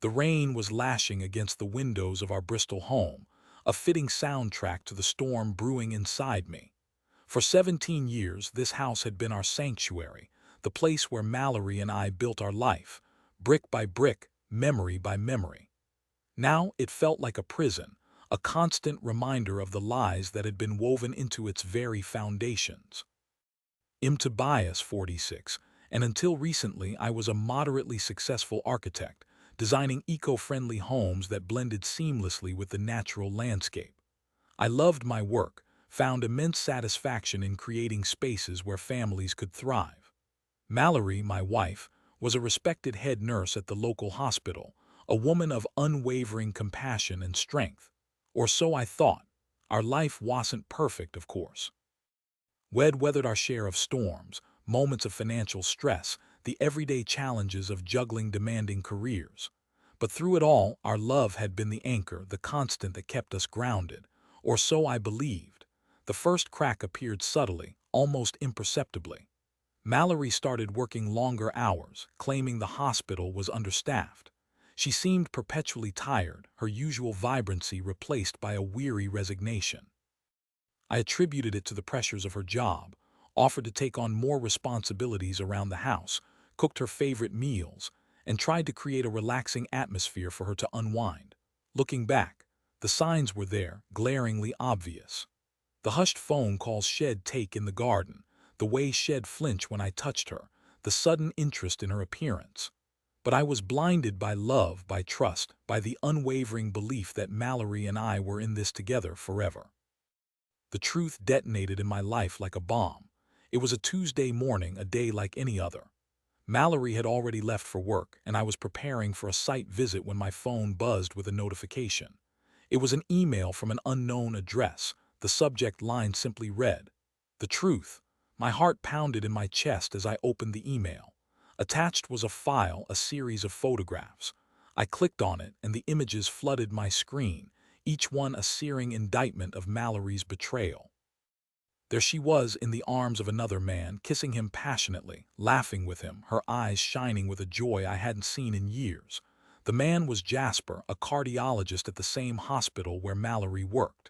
The rain was lashing against the windows of our Bristol home, a fitting soundtrack to the storm brewing inside me. For 17 years, this house had been our sanctuary, the place where Mallory and I built our life, brick by brick, memory by memory. Now it felt like a prison, a constant reminder of the lies that had been woven into its very foundations. Tobias, 46, and until recently I was a moderately successful architect, designing eco-friendly homes that blended seamlessly with the natural landscape. I loved my work, found immense satisfaction in creating spaces where families could thrive. Mallory, my wife, was a respected head nurse at the local hospital, a woman of unwavering compassion and strength. Or so I thought. Our life wasn't perfect, of course. We'd weathered our share of storms, moments of financial stress, the everyday challenges of juggling demanding careers. But through it all, our love had been the anchor, the constant that kept us grounded. Or so I believed. The first crack appeared subtly, almost imperceptibly. Mallory started working longer hours, claiming the hospital was understaffed. She seemed perpetually tired, her usual vibrancy replaced by a weary resignation. I attributed it to the pressures of her job, offered to take on more responsibilities around the house, cooked her favorite meals, and tried to create a relaxing atmosphere for her to unwind. Looking back, the signs were there, glaringly obvious. The hushed phone calls she'd take in the garden, the way she'd flinch when I touched her, the sudden interest in her appearance. But I was blinded by love, by trust, by the unwavering belief that Mallory and I were in this together forever. The truth detonated in my life like a bomb. It was a Tuesday morning, a day like any other. Mallory had already left for work, and I was preparing for a site visit when my phone buzzed with a notification. It was an email from an unknown address. The subject line simply read, "The truth." My heart pounded in my chest as I opened the email. Attached was a file, a series of photographs. I clicked on it, and the images flooded my screen, each one a searing indictment of Mallory's betrayal. There she was in the arms of another man, kissing him passionately, laughing with him, her eyes shining with a joy I hadn't seen in years. The man was Jasper, a cardiologist at the same hospital where Mallory worked.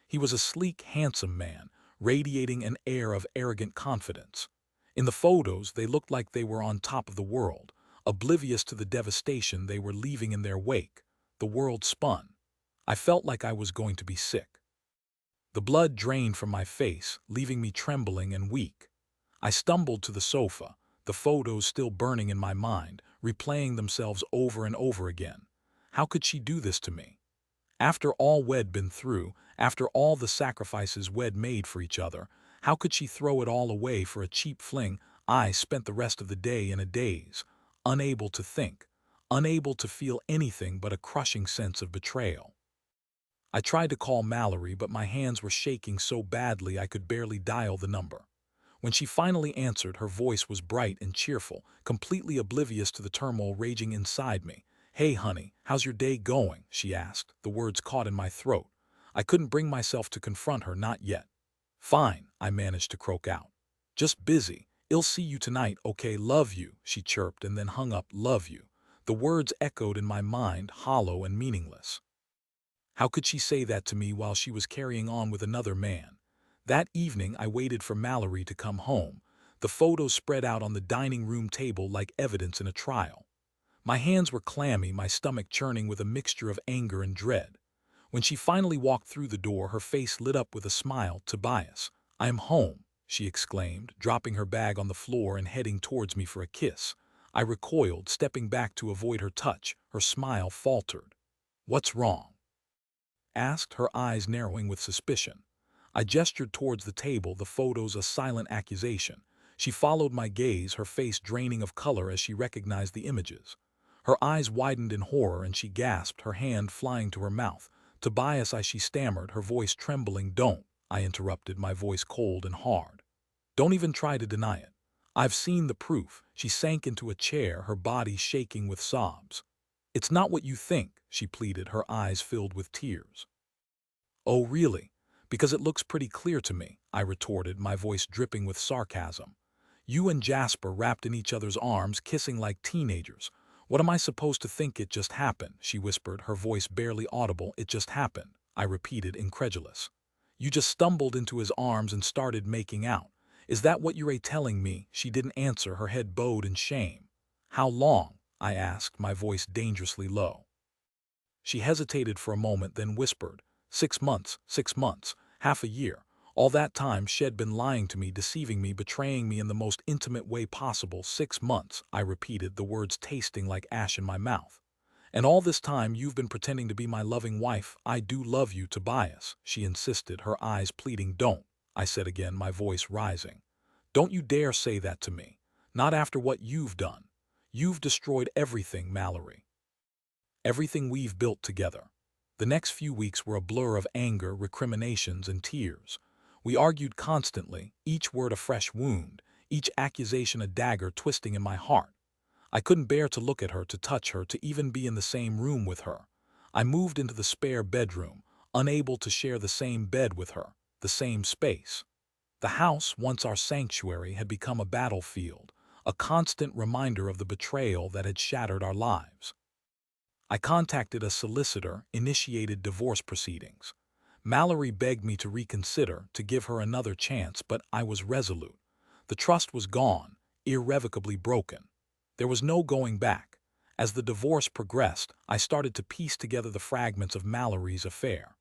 He was a sleek, handsome man, radiating an air of arrogant confidence. In the photos, they looked like they were on top of the world, oblivious to the devastation they were leaving in their wake. The world spun. I felt like I was going to be sick. The blood drained from my face, leaving me trembling and weak. I stumbled to the sofa, the photos still burning in my mind, replaying themselves over and over again. How could she do this to me? After all we'd been through, after all the sacrifices we'd made for each other, how could she throw it all away for a cheap fling? I spent the rest of the day in a daze, unable to think, unable to feel anything but a crushing sense of betrayal. I tried to call Mallory, but my hands were shaking so badly I could barely dial the number. When she finally answered, her voice was bright and cheerful, completely oblivious to the turmoil raging inside me. "Hey, honey, how's your day going?" she asked, the words caught in my throat. I couldn't bring myself to confront her, not yet. "Fine," I managed to croak out. "Just busy. I'll see you tonight, okay? Love you," she chirped and then hung up. "Love you." The words echoed in my mind, hollow and meaningless. How could she say that to me while she was carrying on with another man? That evening, I waited for Mallory to come home. The photos spread out on the dining room table like evidence in a trial. My hands were clammy, my stomach churning with a mixture of anger and dread. When she finally walked through the door, her face lit up with a smile. "Tobias, I am home," she exclaimed, dropping her bag on the floor and heading towards me for a kiss. I recoiled, stepping back to avoid her touch. Her smile faltered. "What's wrong?" asked, her eyes narrowing with suspicion. I gestured towards the table, the photos a silent accusation. She followed my gaze, her face draining of color as she recognized the images. Her eyes widened in horror and she gasped, her hand flying to her mouth. "Tobias," she stammered, her voice trembling. "Don't," I interrupted, my voice cold and hard. "Don't even try to deny it. I've seen the proof." She sank into a chair, her body shaking with sobs. "It's not what you think," she pleaded, her eyes filled with tears. "Oh, really? Because it looks pretty clear to me," I retorted, my voice dripping with sarcasm. "You and Jasper wrapped in each other's arms, kissing like teenagers. What am I supposed to think? It just happened, she whispered, her voice barely audible. It just happened, I repeated, incredulous. You just stumbled into his arms and started making out. Is that what you're telling me? She didn't answer, her head bowed in shame. How long? I asked, my voice dangerously low. She hesitated for a moment, then whispered, 6 months, 6 months, half a year. All that time Shed been lying to me, deceiving me, betraying me in the most intimate way possible. 6 months, I repeated, the words tasting like ash in my mouth. And all this time you've been pretending to be my loving wife. I do love you, Tobias, she insisted, her eyes pleading. Don't, I said again, my voice rising. Don't you dare say that to me. Not after what you've done. You've destroyed everything, Mallory. Everything we've built together. The next few weeks were a blur of anger, recriminations, and tears. We argued constantly, each word a fresh wound, each accusation a dagger twisting in my heart. I couldn't bear to look at her, to touch her, to even be in the same room with her. I moved into the spare bedroom, unable to share the same bed with her, the same space. The house, once our sanctuary, had become a battlefield, a constant reminder of the betrayal that had shattered our lives. I contacted a solicitor, initiated divorce proceedings. Mallory begged me to reconsider, to give her another chance, but I was resolute. The trust was gone, irrevocably broken. There was no going back. As the divorce progressed, I started to piece together the fragments of Mallory's affair.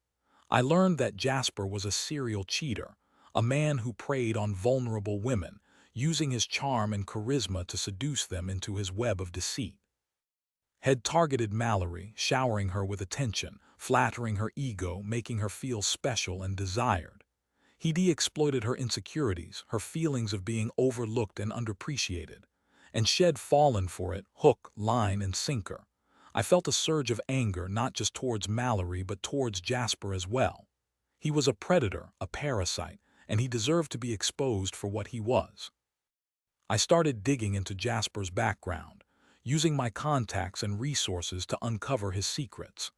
I learned that Jasper was a serial cheater, a man who preyed on vulnerable women, using his charm and charisma to seduce them into his web of deceit. Had targeted Mallory, showering her with attention, flattering her ego, making her feel special and desired. He'd exploited her insecurities, her feelings of being overlooked and underappreciated, and Shed fallen for it, hook, line, and sinker. I felt a surge of anger, not just towards Mallory, but towards Jasper as well. He was a predator, a parasite, and he deserved to be exposed for what he was. I started digging into Jasper's background, using my contacts and resources to uncover his secrets.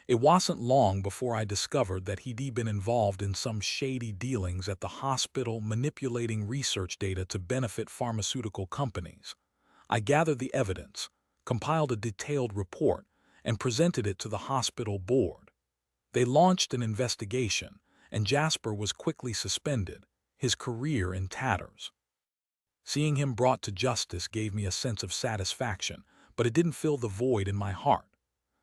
It wasn't long before I discovered that he'd been involved in some shady dealings at the hospital, manipulating research data to benefit pharmaceutical companies. I gathered the evidence, compiled a detailed report, and presented it to the hospital board. They launched an investigation, and Jasper was quickly suspended, his career in tatters. Seeing him brought to justice gave me a sense of satisfaction, but it didn't fill the void in my heart.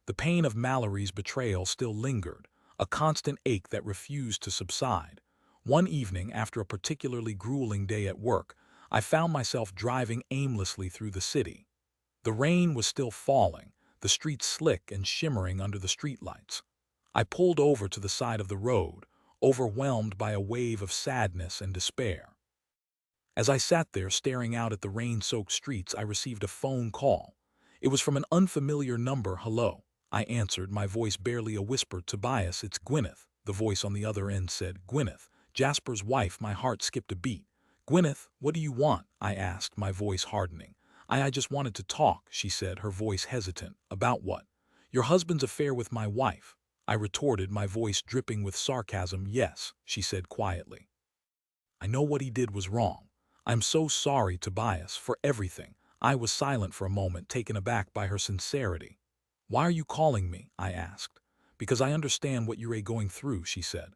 The pain of Mallory's betrayal still lingered, a constant ache that refused to subside. One evening, after a particularly grueling day at work, I found myself driving aimlessly through the city. The rain was still falling, the streets slick and shimmering under the streetlights. I pulled over to the side of the road, overwhelmed by a wave of sadness and despair. As I sat there staring out at the rain-soaked streets, I received a phone call. It was from an unfamiliar number. Hello, I answered, my voice barely a whisper. Tobias, it's Gwyneth, the voice on the other end said. Gwyneth, Jasper's wife. My heart skipped a beat. Gwyneth, what do you want? I asked, my voice hardening. I just wanted to talk, she said, her voice hesitant. About what? Your husband's affair with my wife, I retorted, my voice dripping with sarcasm. Yes, she said quietly. I know what he did was wrong. I'm so sorry, Tobias, for everything. I was silent for a moment, taken aback by her sincerity. Why are you calling me? I asked. Because I understand what you're going through, she said.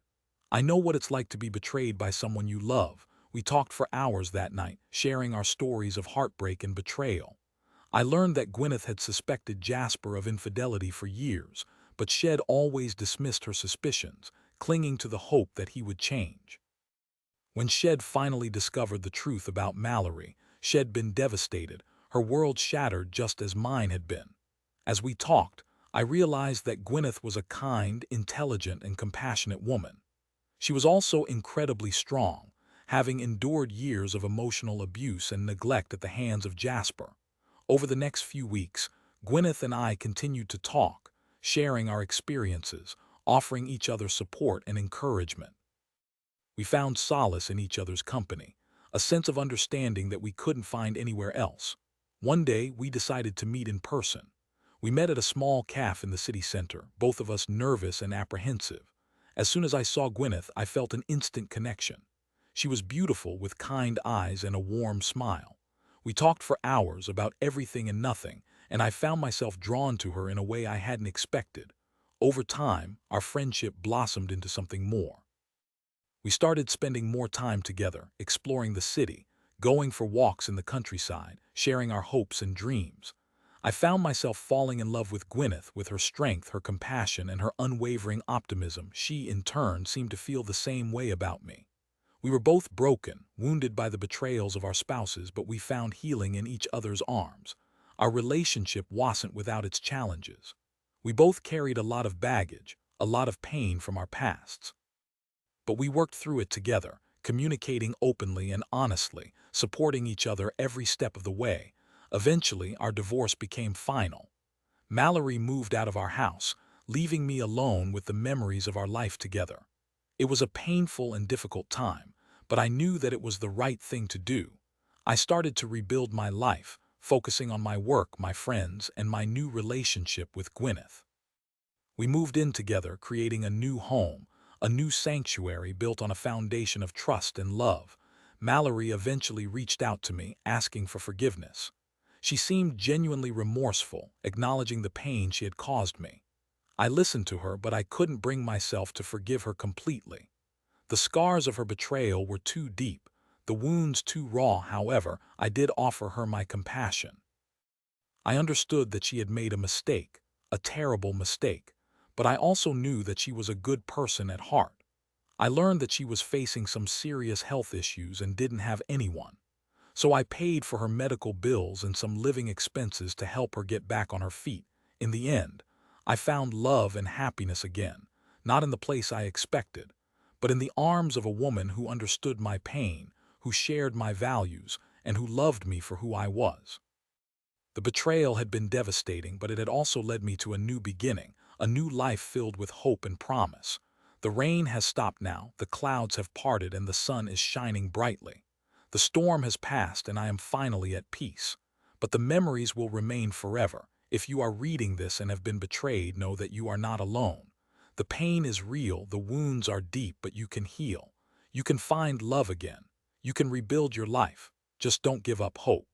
I know what it's like to be betrayed by someone you love. We talked for hours that night, sharing our stories of heartbreak and betrayal. I learned that Gwyneth had suspected Jasper of infidelity for years, but Shed always dismissed her suspicions, clinging to the hope that he would change. When Shed finally discovered the truth about Mallory, Shed been devastated, her world shattered just as mine had been. As we talked, I realized that Gwyneth was a kind, intelligent, and compassionate woman. She was also incredibly strong, having endured years of emotional abuse and neglect at the hands of Jasper. Over the next few weeks, Gwyneth and I continued to talk, sharing our experiences, offering each other support and encouragement. We found solace in each other's company, a sense of understanding that we couldn't find anywhere else. One day, we decided to meet in person. We met at a small cafe in the city center, both of us nervous and apprehensive. As soon as I saw Gwyneth, I felt an instant connection. She was beautiful, with kind eyes and a warm smile. We talked for hours about everything and nothing, and I found myself drawn to her in a way I hadn't expected. Over time, our friendship blossomed into something more. We started spending more time together, exploring the city, going for walks in the countryside, sharing our hopes and dreams. I found myself falling in love with Gwyneth, with her strength, her compassion, and her unwavering optimism. She, in turn, seemed to feel the same way about me. We were both broken, wounded by the betrayals of our spouses, but we found healing in each other's arms. Our relationship wasn't without its challenges. We both carried a lot of baggage, a lot of pain from our pasts. But we worked through it together, communicating openly and honestly, supporting each other every step of the way. Eventually, our divorce became final. Mallory moved out of our house, leaving me alone with the memories of our life together. It was a painful and difficult time, but I knew that it was the right thing to do. I started to rebuild my life, focusing on my work, my friends, and my new relationship with Gwyneth. We moved in together, creating a new home, a new sanctuary built on a foundation of trust and love. Mallory eventually reached out to me, asking for forgiveness. She seemed genuinely remorseful, acknowledging the pain she had caused me. I listened to her, but I couldn't bring myself to forgive her completely. The scars of her betrayal were too deep, the wounds too raw. However, I did offer her my compassion. I understood that she had made a mistake, a terrible mistake, but I also knew that she was a good person at heart. I learned that she was facing some serious health issues and didn't have anyone. So I paid for her medical bills and some living expenses to help her get back on her feet. In the end, I found love and happiness again, not in the place I expected, but in the arms of a woman who understood my pain, who shared my values, and who loved me for who I was. The betrayal had been devastating, but it had also led me to a new beginning, a new life filled with hope and promise. The rain has stopped now, the clouds have parted, and the sun is shining brightly. The storm has passed, and I am finally at peace. But the memories will remain forever. If you are reading this and have been betrayed, know that you are not alone. The pain is real, the wounds are deep, but you can heal. You can find love again. You can rebuild your life. Just don't give up hope.